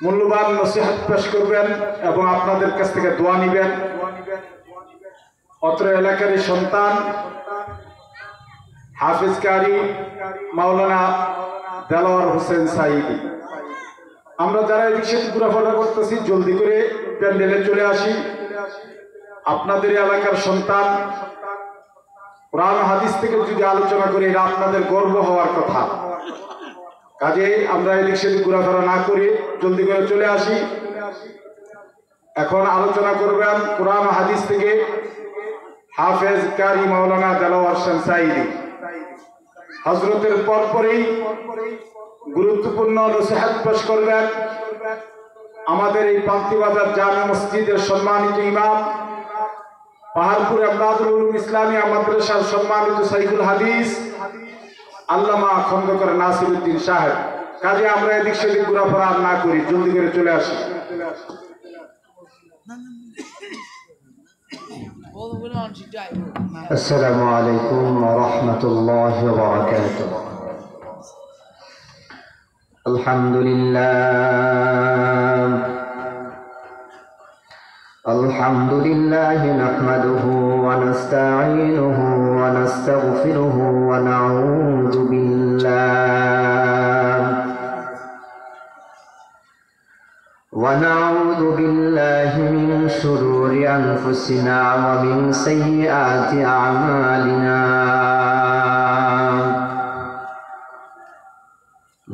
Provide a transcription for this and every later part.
মূল্যবান নসিহত পেশ করবেন এবং আপনাদের কাছ থেকে দোয়া নেবেন। অত্র এলাকারই সন্তান হাফিজ কারি মাওলানা দেলোয়ার হোসেন সাইদি। আমরা যারা এদিক সেদিক ঘোরাফেরা করতেছি জলদি করে প্যান্ডেলে চলে আসি। আপনাদের এলাকার সন্তান, কোরআন হাদিস থেকে যদি আলোচনা করি এটা আপনাদের গর্ব হওয়ার কথা। কাজেই আমরা এদিক সেদিক ঘোরাফেরা না করি জলদি করে চলে আসি। এখন আলোচনা করবেন কোরআন হাদিস থেকে হাফেজ কারি মাওলানা দেলোয়ার হোসেন সাইদি। হযরতের পরপরই গুরুত্বপূর্ণ নসিহত পেশ করবেন আমাদের এই পান্তিবাজার জামে মসজিদের সম্মানিত ইমাম, পাহাড়পুর আমদাদুল উলুম ইসলামিয়া মাদ্রাসার সম্মানিত শাইখুল হাদিস আল্লামা খন্দকার নাসিরউদ্দিন সাহেব। কাজে আমরা এদিক সেদিক ঘোরাফেরা না করি জলদি করে চলে আসি। আসসালামু আলাইকুম ওয়া রাহমাতুল্লাহি ওয়া বারাকাতুহু। আলহামদুলিল্লাহ নাহমাদুহু ওয়া নাস্তাঈনুহু ওয়া নাস্তাগফিরুহু ওয়া নাউযু বিল্লাহি মিন শুরুরি আনফুসিনা ওয়া মিন সাইয়্যাতি আ'মালিনা।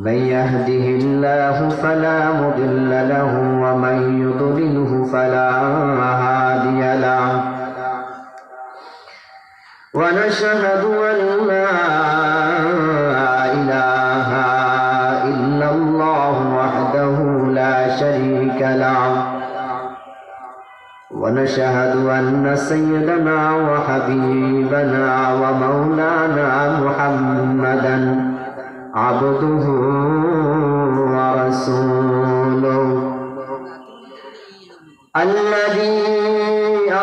من يهده الله فلا مضل له ومن يضلله فلا هادي له ونشهد أن لا إله إلا الله وحده لا شريك له ونشهد أن سيدنا وحبيبنا ومولانا محمدا عبده ورسوله الذي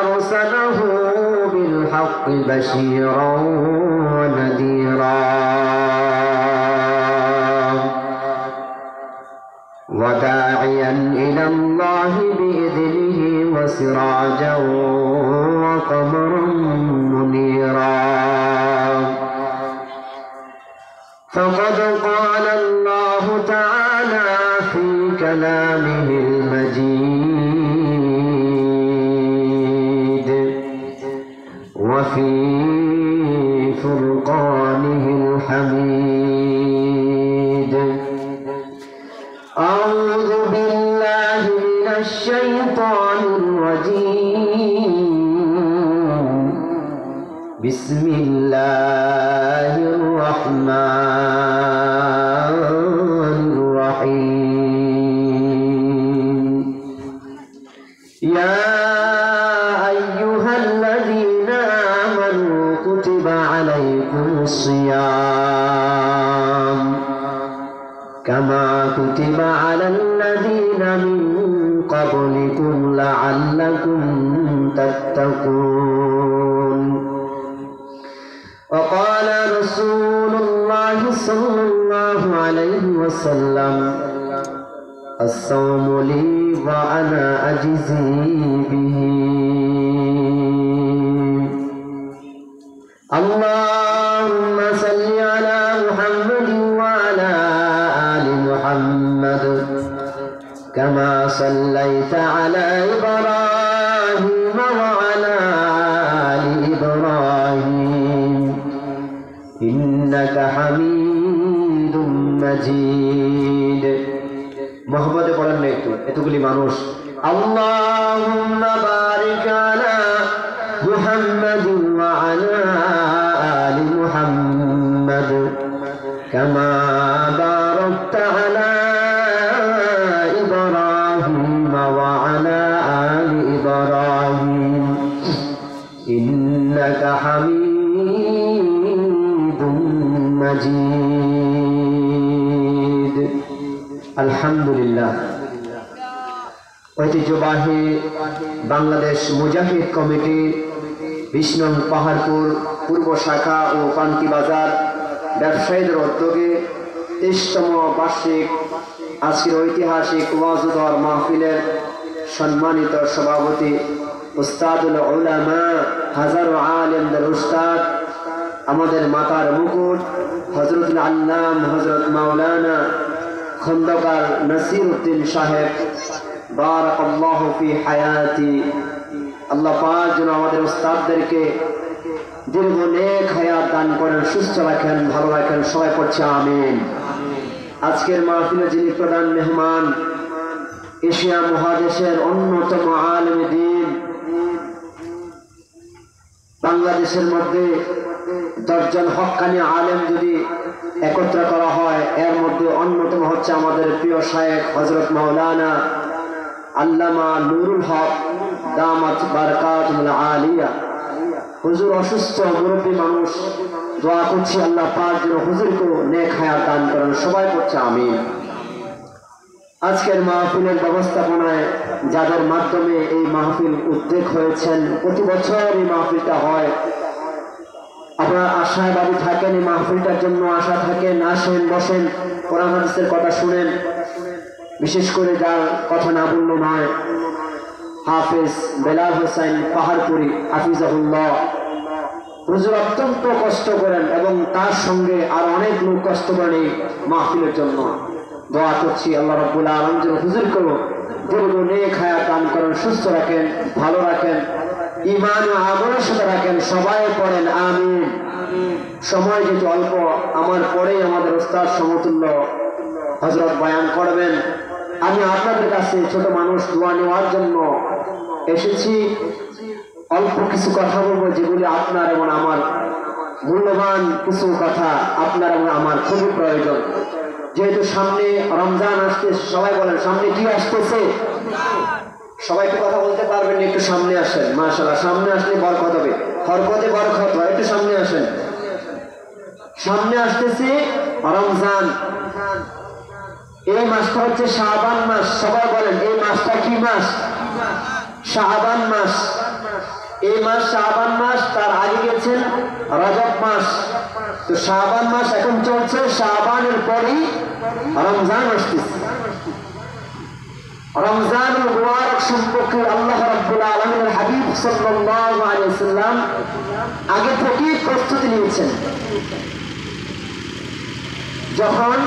أرسله بالحق بشيرا ونذيرا وداعيا إلى الله بإذنه وسراجا وقمرا منيرا. فقد قال الله تعالى في كلامه المجيد وفي فرقانه الحميد. أعوذ بالله من الشيطان الرجيم. بسم الله الرحمن الرحيم. يا أيها الذين آمنوا كتب عليكم الصيام كما كتب على الذين من قبلكم لعلكم تتقون. وقال رسول الله صلى الله عليه وسلم الصوم لي وأنا أجزي به. اللهم صل على محمد وعلى آل محمد كما صليت على إبراهيم وعلى آل إبراهيم إنك حميد مجيد. মোহাম্মদে পড়েন না এতগুলি মানুষ। আল্লাহুম্মা বারিক আলা মুহাম্মাদিন ওয়া আলা আলি মুহাম্মাদ কামা বারাকতা আলা ইব্রাহিম ওয়া আলা আলি ইব্রাহিম ইন্নাকা হামিদুম মাজিদ। আলহামদুলিল্লাহ। ঐতিহ্যবাহী বাংলাদেশ মুজাহিদ কমিটি 20 নং পাহাড়পুর পূর্ব শাখা ও পান্তিবাজার ব্যবসায়ীদের উদ্যোগে 23তম বার্ষিক আজকের ঐতিহাসিক ওয়াজুদর মাহফিলের সম্মানিত সভাপতি উস্তাদুল উলামা হাজারো আলেমদের উস্তাদ আমাদের মাতার মুকুট হযরতুল আল্লাম হযরত মাওলানা খন্দকার নাসির উদ্দিন সাহেব বারাকাল্লাহু ফি হায়াতি। আল্লাহ পাক যেন আমাদের উস্তাদদেরকে দীর্ঘ নেক হায়াত দান করেন, সুস্থ রাখেন, ভালো রাখেন, সবাই পড়ছে আমিন। আজকের মাহফিলে যিনি প্রধান মেহমান, এশিয়া মহাদেশের অন্যতম আলেম দ্বীন, বাংলাদেশের মধ্যে 10 জন হক্কানি আলেম যদি একত্র করা হয়, এর মধ্যে অন্যতম হচ্ছে আমাদের প্রিয় শায়েখ হযরত মাওলানা আল্লামা নুরুল হক দামাত বারাকাতুল আলিয়া। হুজুর অসুস্থ, মুরব্বী মানুষ, দোয়া করছি আল্লাহ পাক যেন হুজুরকে নেক হায়াত দান করেন, সবাই করছে আমিন। আজকের মাহফিলের ব্যবস্থাপনায় যাদের মাধ্যমে এই মাহফিল উদ্যোগ হয়েছেন, প্রতি বছর এই মাহফিলটা হয়, আপনারা আশাবাদী থাকেন, এই মাহফিলটার জন্য আশা থাকেন, আসেন, বসেন, কোরআন হাদিসের কথা শুনেন। বিশেষ করে যার কথা না বললে নয়, হাফেজ বেলাল হোসেন পাহাড়পুরি হাফিজাহুল্লাহ, হুজুর অত্যন্ত কষ্ট করেন এবং তার সঙ্গে আর অনেক লোক কষ্ট করেন এই মাহফিলের জন্য। দোয়া করছি আল্লাহ রাব্বুল আলামিন যেন হুজুরকে দীর্ঘ নেক হায়াত দান করেন, সুস্থ রাখেন, ভালো রাখেন, ঈমান ও আমলের সাথে রাখেন, সবাই পড়েন আমিন। সময় যেহেতু অল্প, আমার পরেই আমাদের উস্তাদ সমতুল্য হযরত বয়ান করবেন। আমি আপনাদের কাছে ছোট মানুষ দোয়া নেওয়ার জন্য এসেছি। অল্প কিছু কথা বলবো, যেগুলি আপনার এবং আমার মূল্যবান কিছু কথা, আপনার এবং আমার খুবই প্রয়োজন। যেহেতু সামনে রমজান আসতেছে, সবাই বলেন সামনে কি আসতেছে? সবাই একটু কথা বলতে পারবেন? একটু সামনে আসেন। মাশাআল্লাহ, সামনে আসলে বরকত হবে, হরকতে বরকত হয়। একটু সামনে আসেন। সামনে আসতেছে রমজান। এই মাসটা হচ্ছে শাবান মাস। সবাই বলেন এই মাসটা কি মাস? শাবান মাস। এই মাস শাবান মাস, তার আগে গেছেন রজব মাস। তো শাবান মাস এখন চলছে, শাবানের পরেই রমজান আসতেছে। রমজানুল মুবারক সম্পর্কে আল্লাহ রাব্বুল আলামিনের হাবিব সাল্লাল্লাহু আলাইহি ওয়াসাল্লাম আগে থেকেই প্রস্তুতি নিয়েছেন। যখন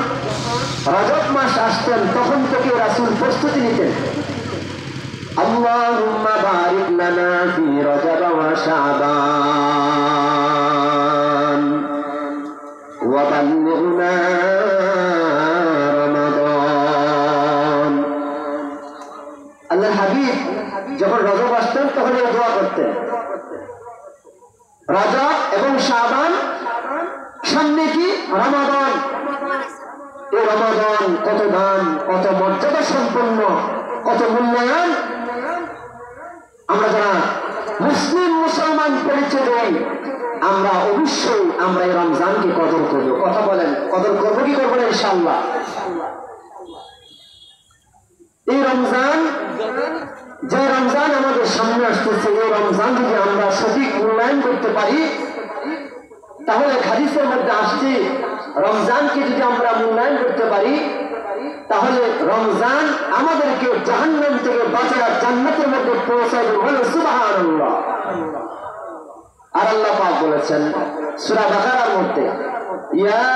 রজব মাস আসতেন তখন থেকে রাসূল প্রস্তুতি নিতেন। আল্লাহুম্মা বারিক লানা ফি রজব ওয়া শাবান ওয়া বাল্লিগনা রমাদান। আল্লাহর হাবিব যখন রজব আসতেন তখন এই দোয়া করতেন, রজব এবং শাবান, সামনে কি রমাদান। এই রমাদান কত দান, কত মর্যাদা সম্পন্ন, কত মূল্যায়ন। আমরা যারা মুসলিম মুসলমান পরিচয় দেই, আমরা অবশ্যই আমরা এই রমজানকে কদর করবো। কথা বলেন, কদর করবো কি করবো না? ইনশাআল্লাহ। এই রমজান, যে রমজান আমাদের সামনে আসতেছে, এই রমজান যদি আমরা সঠিক মূল্যায়ন করতে পারি, তাহলে হাদিসের মধ্যে আসছে রমজানকে যদি আমরা মূল্যায়ন করতে পারি, তাহলে রমজান আমাদেরকে জাহান্নাম থেকে বাঁচায় জান্নাতের মধ্যে পৌঁছায় দেবে। বলে সুবহানাল্লাহ। আর আল্লাহ পাক বলেছেন সূরা বাকারার মধ্যে, ইয়া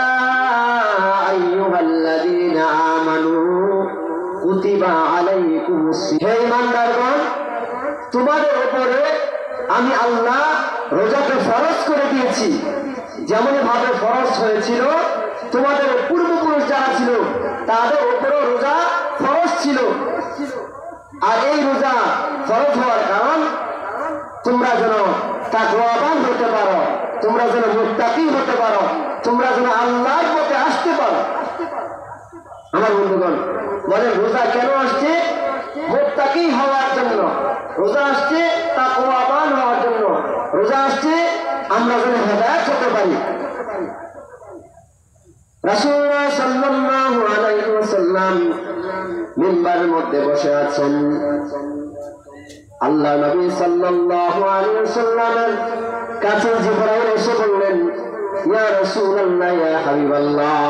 আইয়ুহাল্লাযীনা আমানু কুতিবা আলাইকুমুস সিয়াম। হে ঈমানদারগণ, তোমাদের উপরে আমি আল্লাহ রোজাকে ফরজ করে দিয়েছি, যেমন ভাবে ফরজ হয়েছিল তোমাদের পূর্বপুরুষ যারা ছিল তাদের উপরেও রোজা ফরজ ছিল। আর এই রোজা ফরজ হওয়ার কারণ তোমরা যেন তাকওয়াবান হতে পারো, তোমরা যেন মুত্তাকি হতে পারো, তোমরা যেন আল্লাহর পথে আসতে পারো। আমার বন্ধুগণ বলে, রোজা কেন আসছে? মুত্তাকি হওয়ার জন্য। রোজা আসছে তাকওয়াবান হওয়ার জন্য। রোজা আসছে আমরা যেন হেদায়েত হতে পারি। রাসূলুল্লাহ সাল্লাল্লাহু আলাইহি ওয়াসাল্লাম মিম্বারের মধ্যে বসে আছেন। আল্লাহ নবী সাল্লাল্লাহু আলাইহি ওয়াসাল্লামের কাছে জিবরাইল এসে বললেন, ইয়া রাসূলুল্লাহ, ইয়া হাবিবাল্লাহ,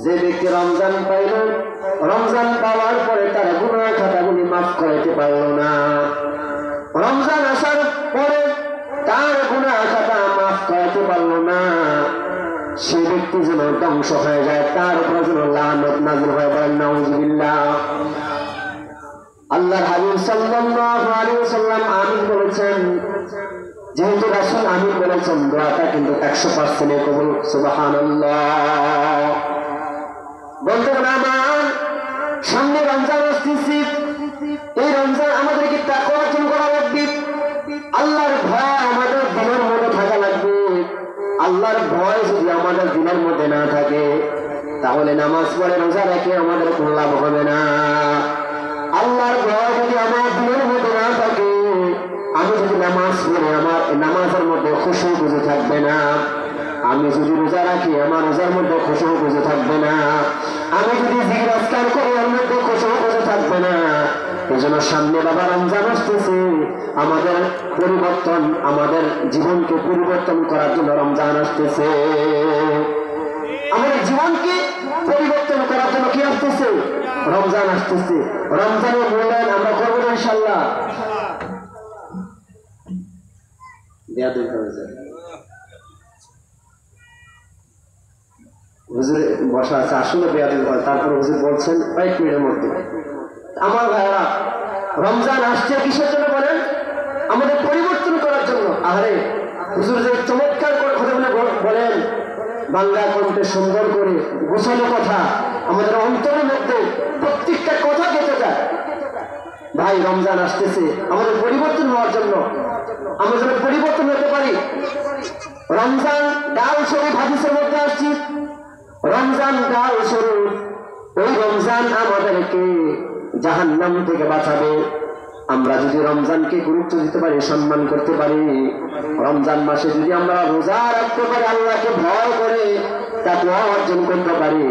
যে ব্যক্তি রমজান পাইল, রমজান পাওয়ার পরে তার গুনাহ খাতাগুলি মাফ করাইতে পারল না, রমজান আসার পরে তার গুনাহ খাতা মাফ করাইতে পারল না, সে ব্যক্তি যেন ধ্বংস হয়ে যায়, তার উপর যেন লানত নাযিল হয়ে পড়ে। নাউযুবিল্লাহ। আল্লাহর হাবিব সাল্লাল্লাহু আলাইহি ওয়াসাল্লাম আমিন বলেছেন। যেহেতু রাসূল আমিন বলেছেন, দোয়াটা কিন্তু 100% কবুল। সুবহানাল্লাহ। বন্ধুগণ আমার, সামনে রমজান আসতেছে। এই রমজান আমাদেরকে তাকওয়া অর্জন করা লাগবে, আল্লাহর ভয় আমাদের দিলের মধ্যে থাকা লাগবে। আল্লাহর ভয় যদি আমাদের দিলের মধ্যে না থাকে, তাহলে নামাজ পড়ে রোজা রেখে আমাদের কোনো লাভ হবে না। আল্লাহর ভয় যদি আমার দিলের মধ্যে না থাকে, আমি যদি নামাজ পড়ি, আমার নামাজের মধ্যে খুশু বুঝে থাকবে না। আমি যদি রোজা রাখি, আমার রোজার মধ্যে খুশু বুঝে থাকবে না। আমি যদি জিকির আজকার করি, ওর মধ্যে খুশু বুঝে থাকবে না। এই জন্য সামনে বাবা রমজান আসতেছে, আমাদের পরিবর্তন, আমাদের জীবনকে পরিবর্তন করার জন্য রমজান আসতেছে। আমাদের জীবনকে পরিবর্তন করার জন্য কি আসতেছে? রমজান আসতেছে। রমজানের মূল্যায়ন আমরা করবো ইনশাআল্লাহ। হুজুর বসা আছে, আসলে বেয়াদবি হয়, তারপর হুজুর বলছেন 5 মিনিটের মধ্যে। আমার ভাইরা, রমজান আসছে কিসের জন্য বলেন? আমাদের পরিবর্তন করার জন্য। আরে হুজুর যে চমৎকার করে কথাগুলো বলেন, বাংলা কণ্ঠে সুন্দর করে গোছানো কথা, আমাদের অন্তরের মধ্যে প্রত্যেকটা কথা গেঁথে যায়। ভাই রমজান আসতেছে আমাদের পরিবর্তন হওয়ার জন্য, আমরা যেন পরিবর্তন হতে পারি। রমজান ডাল শরীফ হাদিসের মধ্যে আসছি, রমজান ডাল শরীফ, ওই রমজান আমাদেরকে জাহান্নাম থেকে বাঁচাবে। আমরা যদি রমজানকে গুরুত্ব দিতে পারি, সম্মান করতে পারি, রমজান মাসে যদি আমরা রোজা রাখতে পারি, আল্লাহকে ভয় করে তাকওয়া অর্জন করতে পারি,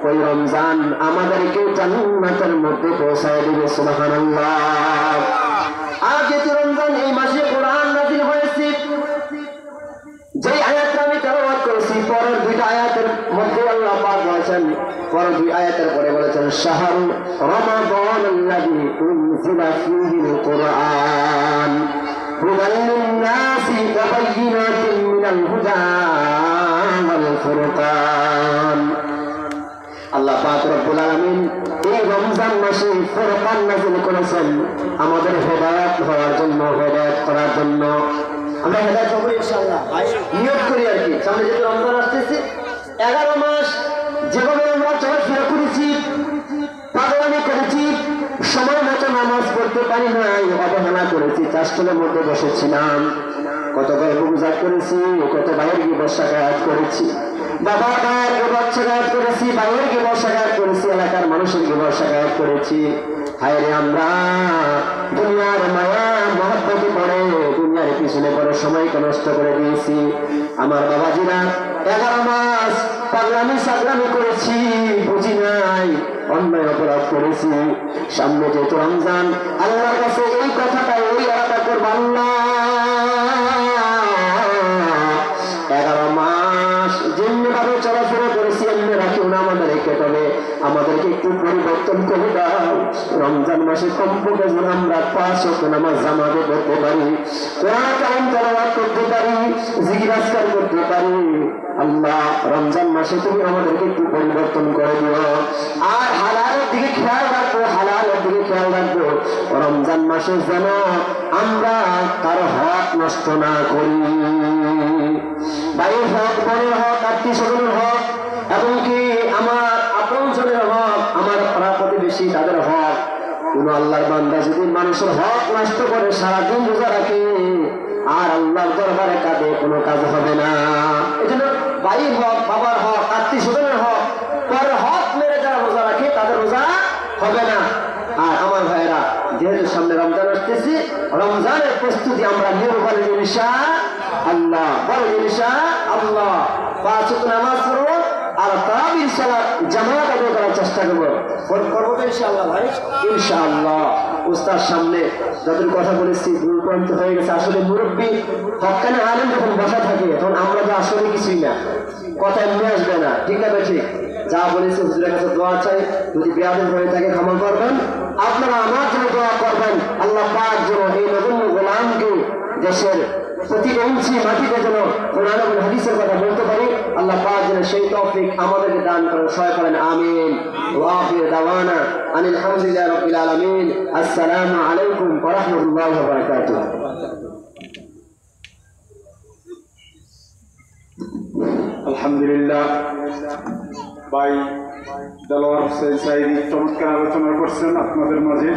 ওই রমজান আমাদেরকে জান্নাতের মধ্যে পৌঁছায় দেবে। সুবহানাল্লাহ। আর যেহেতু রমজান এই মাসে কোরআন নাযিল হয়েছে, যে আয়াতটা আমি তেলাওয়াত করেছি, পরের 2টা আয়াতের মধ্যে আল্লাহ পাক বলেছেন, পরের 2 আয়াতের পরে বলেছেন শাহরু রমাদানাল্লাযী উনজিলা ফীহিল কুরআন হুদাল লিন-নাসি ওয়া বায়্যিনাতিন মিনাল হুদা ওয়াল ফুরকান। আল্লাহ পাক রব্বুল আলামিন এই রমজান মাসে ফুরকান নাযিল করেছেন আমাদের হেদায়েত হওয়ার জন্য, হেদায়েত করার জন্য। আমরা হেদায়েত হব ইনশাআল্লাহ, নিয়ত করি আর কি। সামনে যে রমজান আসতেছে, 11 মাস যেভাবে আমরা চলাফেরা করেছি, পাগলামি করেছি, সময় মতো নামাজ পড়তে পারি নাই, অবহেলা করেছি, চাষতলের মধ্যে বসেছিলাম, কত গল্প গুজব করেছি, কত ভাইয়ের গিবত শাকায়াত করেছি, বাবা ভাইয়ের গিবত শাকায়াত করেছি, ভাইয়ের গিবত শাকায়াত করেছি, এলাকার মানুষের গিবত শাকায়াত করেছি। হায় রে, আমরা দুনিয়ার মায়া মহব্বতে পড়ে, দুনিয়ার পিছনে পড়ে সময়কে নষ্ট করে দিয়েছি। আমার বাবাজিরা 11 মাস পাগলামি সাগলামি করেছি, বুঝি নাই, অন্যায় অপরাধ করেছি। সামনে যেহেতু রমজান, আল্লাহর কাছে এই কথাটা, ওই আলাদা করবো, আল্লাহ 11 মাস যেমনিভাবে চলাফেরা করেছি এমনি রাখিও না আমাদেরকে, তবে আমাদেরকে একটু পরিবর্তন করে দাও। রমজান মাসে কমপক্ষে যেন আমরা 5 ওয়াক্ত নামাজ জামাতে পড়তে পারি, কোরআন কারীম তেলাওয়াত করতে পারি, জিকির আজকার করতে পারি। আল্লাহ রমজান মাসে তুমি আমাদেরকে একটু পরিবর্তন করে দিও। আর হালালের দিকে খেয়াল রাখবো, হালালের দিকে খেয়াল রাখবো। রমজান মাসে যেন আমরা কারো হক নষ্ট না করি, ভাইয়ের হক, বোনের হক, আত্মীয় স্বজনের হক, এবং কি আমার আপনজনের হক, আমার পাড়া প্রতিবেশী তাদের হক। কোন আল্লাহর বান্দা যদি মানুষের হক নষ্ট করে সারাদিন রোজা রাখে আর আল্লাহর দরবারে কাঁদে, কোনো কাজ হবে না। এই জন্য ভাইয়ের হক, বাবার হক, আত্মীয় স্বজনের হক, পরের হক মেরে যারা রোজা রাখে তাদের রোজা হবে না। আর আমার ভাইয়েরা, যেহেতু সামনে রমজান আসতেছি, রমজানের প্রস্তুতি আমরা নিয়ে বলেন ইনশাআল্লাহ, বলেন ইনশাআল্লাহ। 5 ওয়াক্ত নামাজ পড়ব আর তারাবির সালাত জামাত আদায় করার চেষ্টা করবো, করবো তো ইনশাআল্লাহ ভাই, ইনশাআল্লাহ। উস্তাদ সামনে যাদের কথা বলেছি ভুল প্রান্ত হয়ে গেছে, আসলে মুরব্বী হক্কানি আলেম যখন বসা থাকে তখন আমরা তো আসলে কিছুই না, কথা এমনি আসবে না, ঠিক আছে? ঠিক যা বলেছি হুজুরের কাছে দোয়া চাই, যদি বেয়াদব হয়ে থাকে ক্ষমা করবেন। আপনারা আমার জন্য দোয়া করবেন, আল্লাহ পাক যেন এই নগণ্য গোলামকে দেশের প্রতি ইঞ্চি মাটিতে যেন কোরআন এবং হাদিসের কথা বলতে পারি, আল্লাহ পাক যেন সেই তৌফিক আমাদেরকে দান করেন। সবাই বলেন আমিন। ওয়া আখির দাওয়ানা আনিল হামদুলিল্লাহি রাব্বিল আলামিন। আসসালামু আলাইকুম ওয়া রাহমাতুল্লাহি ওয়া বারাকাতুহু। আলহামদুলিল্লাহ, ভাই দেলোয়ার হোসেন সাইদি চমৎকার আলোচনা করছেন আপনাদের মাঝে।